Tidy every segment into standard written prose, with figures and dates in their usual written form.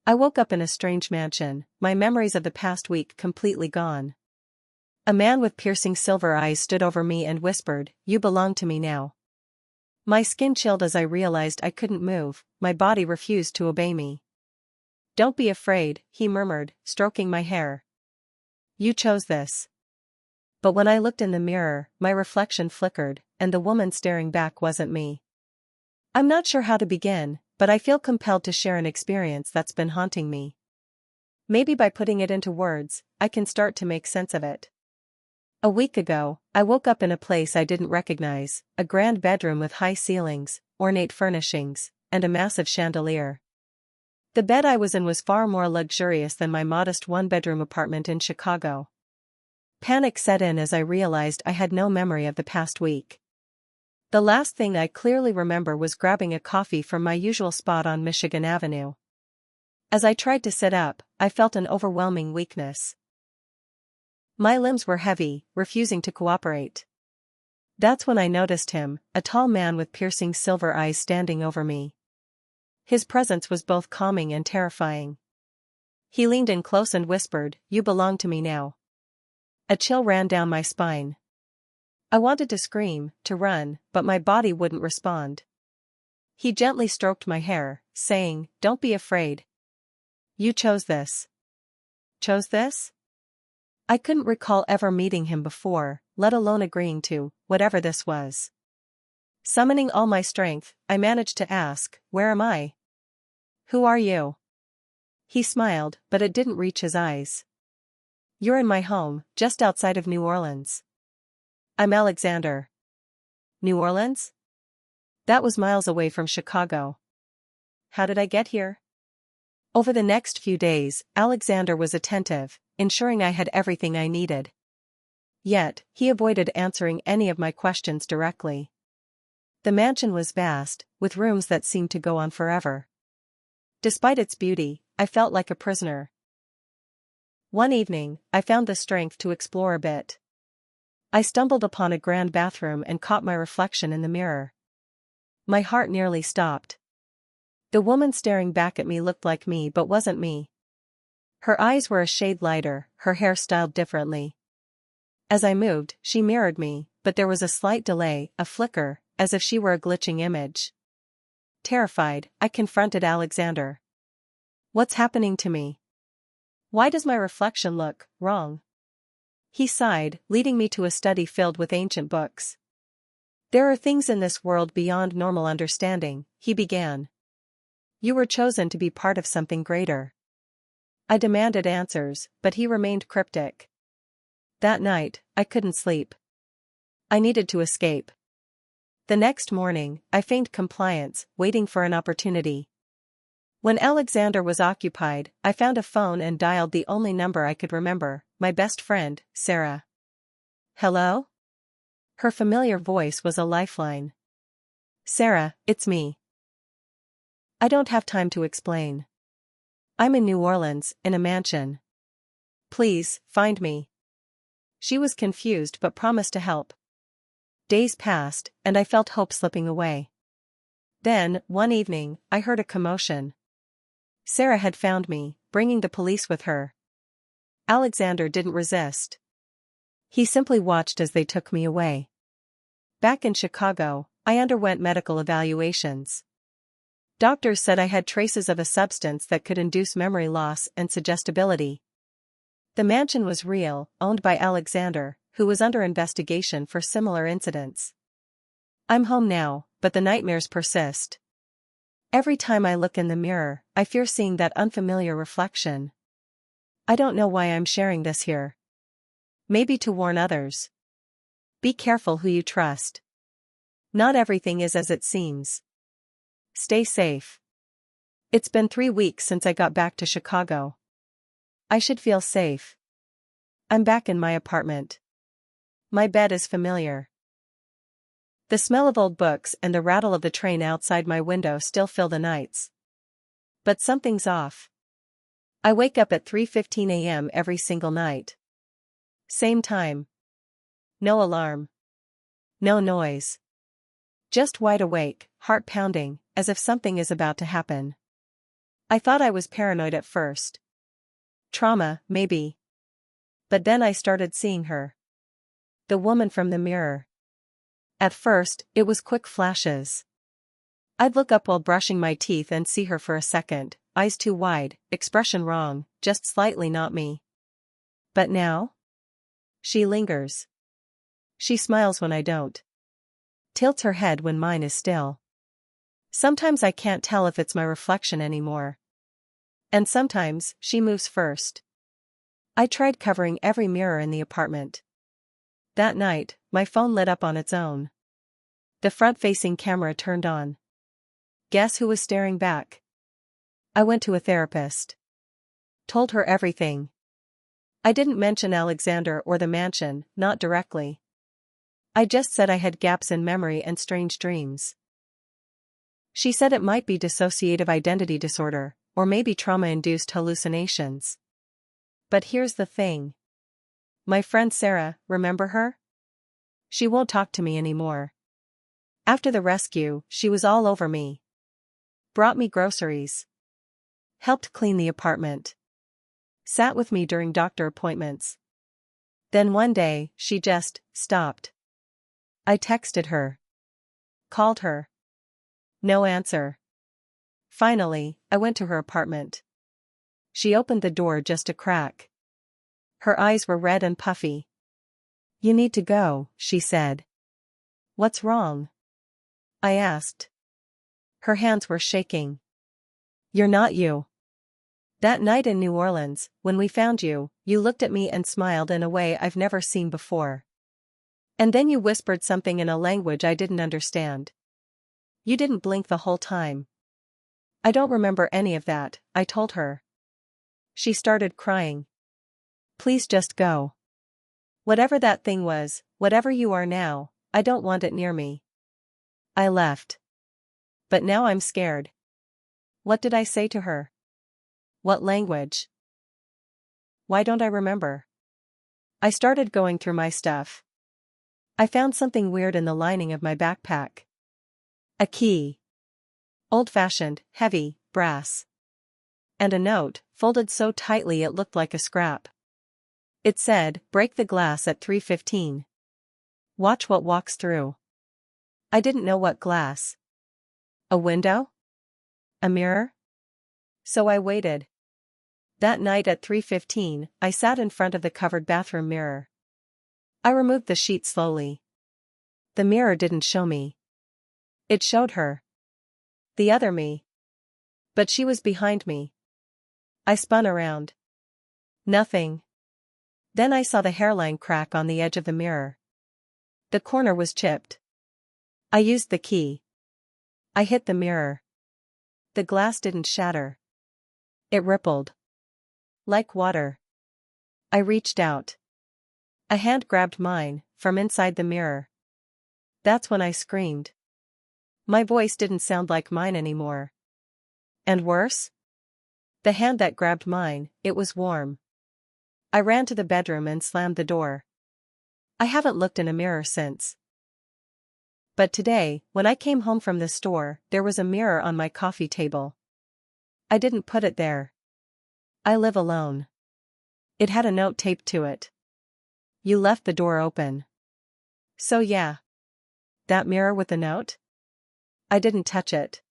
I woke up in a strange mansion, my memories of the past week completely gone. A man with piercing silver eyes stood over me and whispered, "You belong to me now." My skin chilled as I realized I couldn't move, my body refused to obey me. "Don't be afraid," he murmured, stroking my hair. "You chose this." But when I looked in the mirror, my reflection flickered, and the woman staring back wasn't me. I'm not sure how to begin, but I feel compelled to share an experience that's been haunting me. Maybe by putting it into words, I can start to make sense of it. A week ago, I woke up in a place I didn't recognize, a grand bedroom with high ceilings, ornate furnishings, and a massive chandelier. The bed I was in was far more luxurious than my modest one-bedroom apartment in Chicago. Panic set in as I realized I had no memory of the past week. The last thing I clearly remember was grabbing a coffee from my usual spot on Michigan Avenue. As I tried to sit up, I felt an overwhelming weakness. My limbs were heavy, refusing to cooperate. That's when I noticed him, a tall man with piercing silver eyes standing over me. His presence was both calming and terrifying. He leaned in close and whispered, "You belong to me now." A chill ran down my spine. I wanted to scream, to run, but my body wouldn't respond. He gently stroked my hair, saying, "Don't be afraid. You chose this." Chose this? I couldn't recall ever meeting him before, let alone agreeing to whatever this was. Summoning all my strength, I managed to ask, "Where am I? Who are you?" He smiled, but it didn't reach his eyes. "You're in my home, just outside of New Orleans. I'm Alexander." New Orleans? That was miles away from Chicago. How did I get here? Over the next few days, Alexander was attentive, ensuring I had everything I needed. Yet, he avoided answering any of my questions directly. The mansion was vast, with rooms that seemed to go on forever. Despite its beauty, I felt like a prisoner. One evening, I found the strength to explore a bit. I stumbled upon a grand bathroom and caught my reflection in the mirror. My heart nearly stopped. The woman staring back at me looked like me but wasn't me. Her eyes were a shade lighter, her hair styled differently. As I moved, she mirrored me, but there was a slight delay, a flicker, as if she were a glitching image. Terrified, I confronted Alexander. "What's happening to me? Why does my reflection look wrong?" He sighed, leading me to a study filled with ancient books. "There are things in this world beyond normal understanding," he began. "You were chosen to be part of something greater." I demanded answers, but he remained cryptic. That night, I couldn't sleep. I needed to escape. The next morning, I feigned compliance, waiting for an opportunity. When Alexander was occupied, I found a phone and dialed the only number I could remember, my best friend, Sarah. "Hello?" Her familiar voice was a lifeline. "Sarah, it's me." "I don't have time to explain. I'm in New Orleans, in a mansion. Please, find me." She was confused but promised to help. Days passed, and I felt hope slipping away. Then, one evening, I heard a commotion. Sarah had found me, bringing the police with her. Alexander didn't resist. He simply watched as they took me away. Back in Chicago, I underwent medical evaluations. Doctors said I had traces of a substance that could induce memory loss and suggestibility. The mansion was real, owned by Alexander, who was under investigation for similar incidents. I'm home now, but the nightmares persist. Every time I look in the mirror, I fear seeing that unfamiliar reflection. I don't know why I'm sharing this here. Maybe to warn others. Be careful who you trust. Not everything is as it seems. Stay safe. It's been 3 weeks since I got back to Chicago. I should feel safe. I'm back in my apartment. My bed is familiar. The smell of old books and the rattle of the train outside my window still fill the nights. But something's off. I wake up at 3:15 a.m. every single night. Same time. No alarm. No noise. Just wide awake, heart pounding, as if something is about to happen. I thought I was paranoid at first. Trauma, maybe. But then I started seeing her. The woman from the mirror. At first, it was quick flashes. I'd look up while brushing my teeth and see her for a second, eyes too wide, expression wrong, just slightly not me. But now? She lingers. She smiles when I don't. Tilts her head when mine is still. Sometimes I can't tell if it's my reflection anymore. And sometimes, she moves first. I tried covering every mirror in the apartment. That night, my phone lit up on its own. The front-facing camera turned on. Guess who was staring back? I went to a therapist. Told her everything. I didn't mention Alexander or the mansion, not directly. I just said I had gaps in memory and strange dreams. She said it might be dissociative identity disorder, or maybe trauma-induced hallucinations. But here's the thing. My friend Sarah, remember her? She won't talk to me anymore. After the rescue, she was all over me. Brought me groceries. Helped clean the apartment. Sat with me during doctor appointments. Then one day, she just stopped. I texted her. Called her. No answer. Finally, I went to her apartment. She opened the door just a crack. Her eyes were red and puffy. You need to go, she said. What's wrong? I asked. Her hands were shaking. You're not you. That night in New Orleans, when we found you, you looked at me and smiled in a way I've never seen before. And then you whispered something in a language I didn't understand. You didn't blink the whole time. I don't remember any of that, I told her. She started crying. Please just go. Whatever that thing was, whatever you are now, I don't want it near me. I left. But now I'm scared. What did I say to her? What language? Why don't I remember? I started going through my stuff. I found something weird in the lining of my backpack. A key. Old-fashioned, heavy, brass. And a note, folded so tightly it looked like a scrap. It said, break the glass at 3:15. Watch what walks through. I didn't know what glass. A window? A mirror? So I waited. That night at 3:15, I sat in front of the covered bathroom mirror. I removed the sheet slowly. The mirror didn't show me. It showed her. The other me. But she was behind me. I spun around. Nothing. Then I saw the hairline crack on the edge of the mirror. The corner was chipped. I used the key. I hit the mirror. The glass didn't shatter. It rippled. Like water. I reached out. A hand grabbed mine, from inside the mirror. That's when I screamed. My voice didn't sound like mine anymore. And worse? The hand that grabbed mine, it was warm. I ran to the bedroom and slammed the door. I haven't looked in a mirror since. But today, when I came home from the store, there was a mirror on my coffee table. I didn't put it there. I live alone. It had a note taped to it. You left the door open. So yeah. That mirror with the note? I didn't touch it.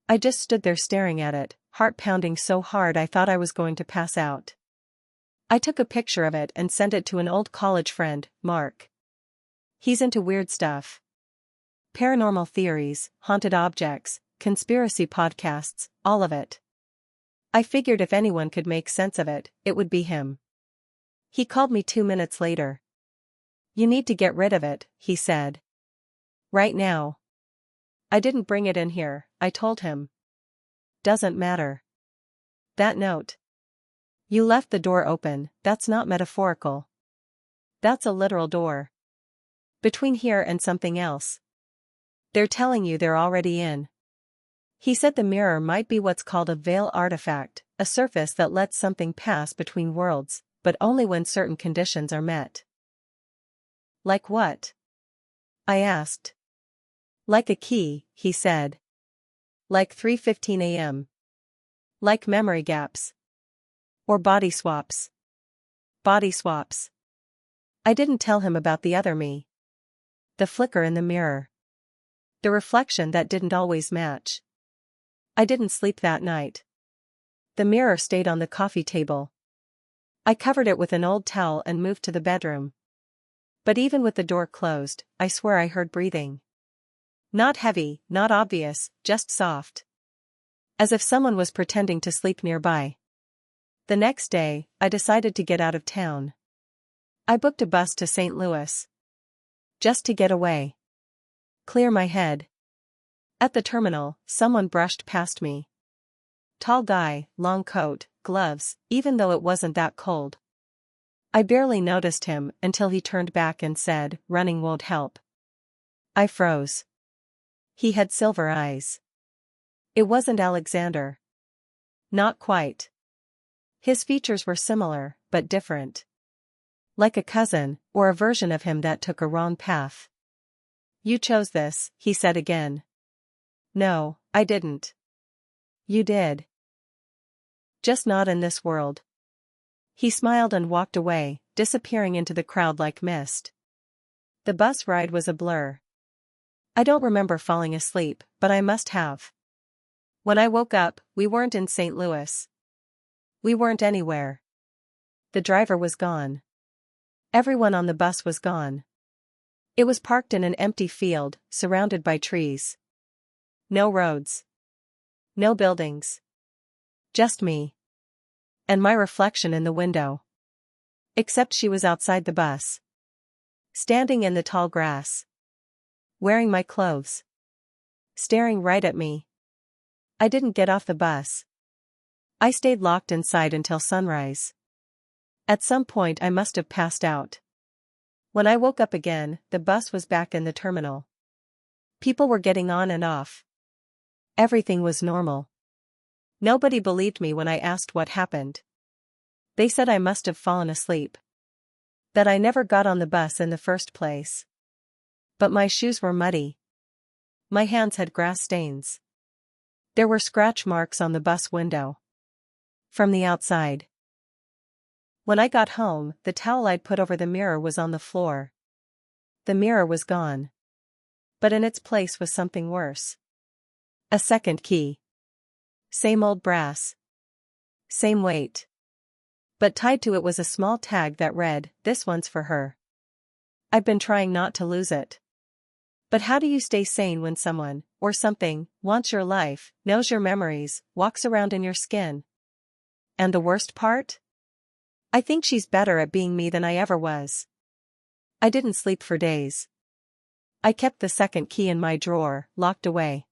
I just stood there staring at it, heart pounding so hard I thought I was going to pass out. I took a picture of it and sent it to an old college friend, Mark. He's into weird stuff. Paranormal theories, haunted objects, conspiracy podcasts, all of it. I figured if anyone could make sense of it, it would be him. He called me 2 minutes later. You need to get rid of it, he said. Right now. I didn't bring it in here, I told him. Doesn't matter. That note. You left the door open, that's not metaphorical. That's a literal door. Between here and something else. They're telling you they're already in. He said the mirror might be what's called a veil artifact, a surface that lets something pass between worlds, but only when certain conditions are met. Like what? I asked. Like a key, he said. Like 3:15 a.m. Like memory gaps. Or body swaps. Body swaps. I didn't tell him about the other me. The flicker in the mirror. The reflection that didn't always match. I didn't sleep that night. The mirror stayed on the coffee table. I covered it with an old towel and moved to the bedroom. But even with the door closed, I swear I heard breathing. Not heavy, not obvious, just soft. As if someone was pretending to sleep nearby. The next day, I decided to get out of town. I booked a bus to St. Louis. Just to get away. Clear my head. At the terminal, someone brushed past me. Tall guy, long coat, gloves, even though it wasn't that cold. I barely noticed him until he turned back and said, "Running won't help." I froze. He had silver eyes. It wasn't Alexander. Not quite. His features were similar, but different. Like a cousin, or a version of him that took a wrong path. "You chose this," he said again. "No, I didn't." "You did. Just not in this world." He smiled and walked away, disappearing into the crowd like mist. The bus ride was a blur. I don't remember falling asleep, but I must have. When I woke up, we weren't in St. Louis. We weren't anywhere. The driver was gone. Everyone on the bus was gone. It was parked in an empty field, surrounded by trees. No roads. No buildings. Just me. And my reflection in the window. Except she was outside the bus. Standing in the tall grass. Wearing my clothes. Staring right at me. I didn't get off the bus. I stayed locked inside until sunrise. At some point I must have passed out. When I woke up again, the bus was back in the terminal. People were getting on and off. Everything was normal. Nobody believed me when I asked what happened. They said I must have fallen asleep. That I never got on the bus in the first place. But my shoes were muddy. My hands had grass stains. There were scratch marks on the bus window. From the outside. When I got home, the towel I'd put over the mirror was on the floor. The mirror was gone. But in its place was something worse. A second key. Same old brass. Same weight. But tied to it was a small tag that read, "This one's for her." I've been trying not to lose it. But how do you stay sane when someone, or something, wants your life, knows your memories, walks around in your skin? And the worst part? I think she's better at being me than I ever was. I didn't sleep for days. I kept the second key in my drawer, locked away.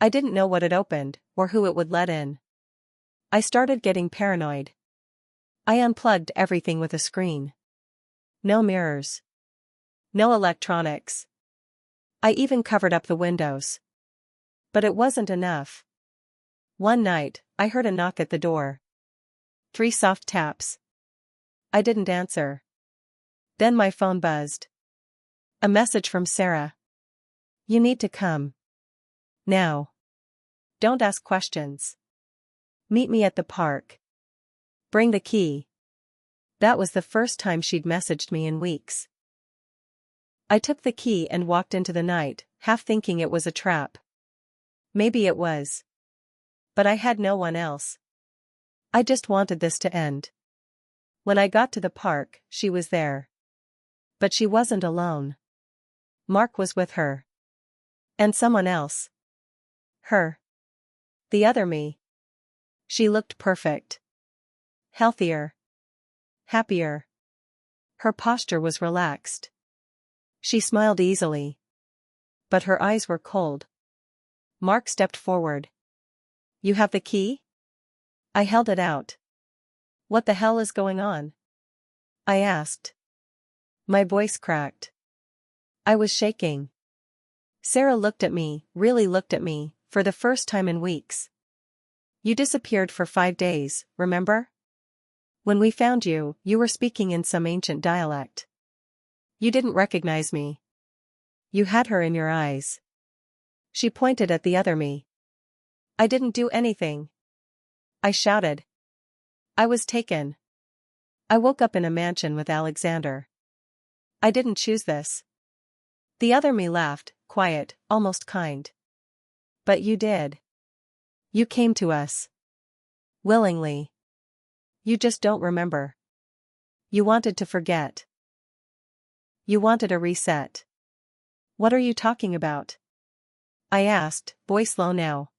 I didn't know what it opened, or who it would let in. I started getting paranoid. I unplugged everything with a screen. No mirrors. No electronics. I even covered up the windows. But it wasn't enough. One night, I heard a knock at the door. 3 soft taps. I didn't answer. Then my phone buzzed. A message from Sarah. "You need to come. Now. Don't ask questions. Meet me at the park. Bring the key." That was the first time she'd messaged me in weeks. I took the key and walked into the night, half thinking it was a trap. Maybe it was. But I had no one else. I just wanted this to end. When I got to the park, she was there. But she wasn't alone. Mark was with her. And someone else. Her. The other me. She looked perfect. Healthier. Happier. Her posture was relaxed. She smiled easily. But her eyes were cold. Mark stepped forward. "You have the key?" I held it out. "What the hell is going on?" I asked. My voice cracked. I was shaking. Sarah looked at me, really looked at me, for the first time in weeks. "You disappeared for 5 days, remember? When we found you, you were speaking in some ancient dialect. You didn't recognize me. You had her in your eyes." She pointed at the other me. "I didn't do anything." I shouted. I was taken. I woke up in a mansion with Alexander. I didn't choose this. The other me laughed, quiet, almost kind. But you did. You came to us. Willingly. You just don't remember. You wanted to forget. You wanted a reset. What are you talking about? I asked, voice low now.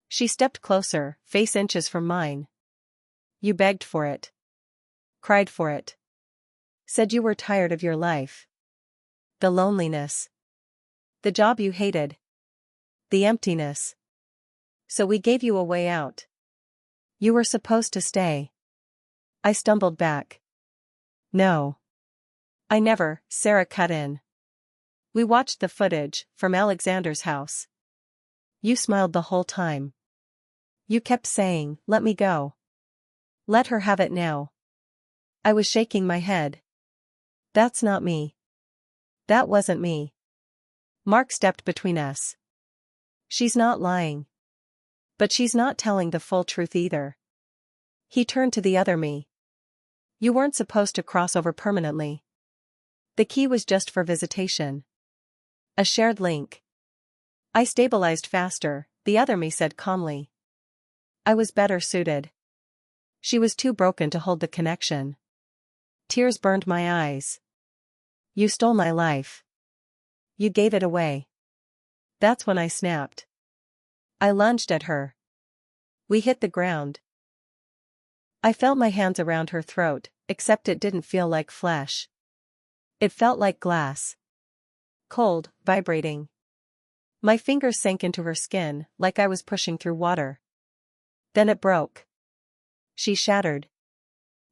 She stepped closer, face inches from mine. You begged for it. Cried for it. Said you were tired of your life. The loneliness. The job you hated. The emptiness. So we gave you a way out. You were supposed to stay. I stumbled back. No. I never, Sarah cut in. We watched the footage, from Alexander's house. You smiled the whole time. You kept saying, let me go. Let her have it now. I was shaking my head. That's not me. That wasn't me. Mark stepped between us. She's not lying. But she's not telling the full truth either. He turned to the other me. You weren't supposed to cross over permanently. The key was just for visitation. A shared link. I stabilized faster, the other me said calmly. I was better suited. She was too broken to hold the connection. Tears burned my eyes. You stole my life. You gave it away. That's when I snapped. I lunged at her. We hit the ground. I felt my hands around her throat, except it didn't feel like flesh. It felt like glass. Cold, vibrating. My fingers sank into her skin, like I was pushing through water. Then it broke. She shattered.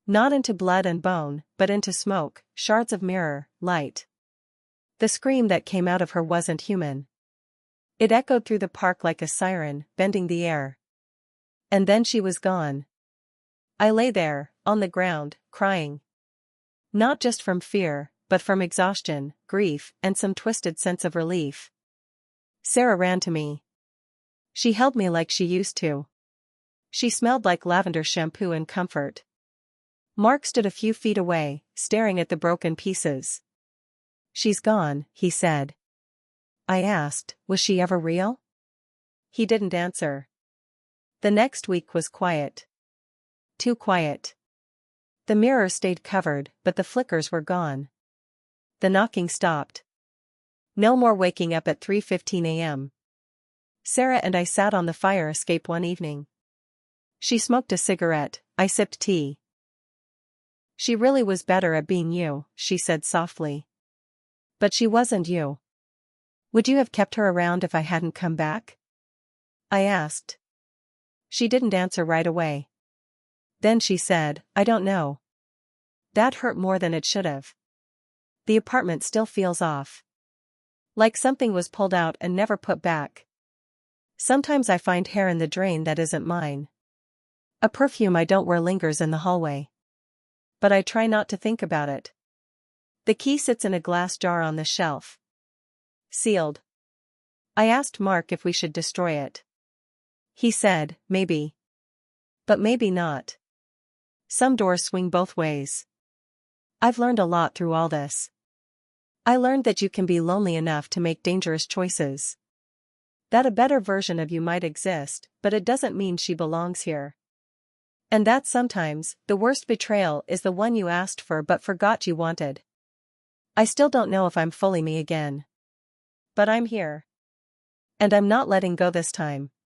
Not into blood and bone, but into smoke, shards of mirror, light. The scream that came out of her wasn't human. It echoed through the park like a siren, bending the air. And then she was gone. I lay there, on the ground, crying. Not just from fear, but from exhaustion, grief, and some twisted sense of relief. Sarah ran to me. She held me like she used to. She smelled like lavender shampoo and comfort. Mark stood a few feet away, staring at the broken pieces. She's gone, he said. I asked, was she ever real? He didn't answer. The next week was quiet. Too quiet. The mirror stayed covered, but the flickers were gone. The knocking stopped. No more waking up at 3:15 a.m. Sarah and I sat on the fire escape one evening. She smoked a cigarette, I sipped tea. She really was better at being you, she said softly. But she wasn't you. Would you have kept her around if I hadn't come back? I asked. She didn't answer right away. Then she said, I don't know. That hurt more than it should have. The apartment still feels off. Like something was pulled out and never put back. Sometimes I find hair in the drain that isn't mine. A perfume I don't wear lingers in the hallway. But I try not to think about it. The key sits in a glass jar on the shelf. Sealed. I asked Mark if we should destroy it. He said, maybe. But maybe not. Some doors swing both ways. I've learned a lot through all this. I learned that you can be lonely enough to make dangerous choices. That a better version of you might exist, but it doesn't mean she belongs here. And that sometimes, the worst betrayal is the one you asked for but forgot you wanted. I still don't know if I'm fully me again. But I'm here. And I'm not letting go this time.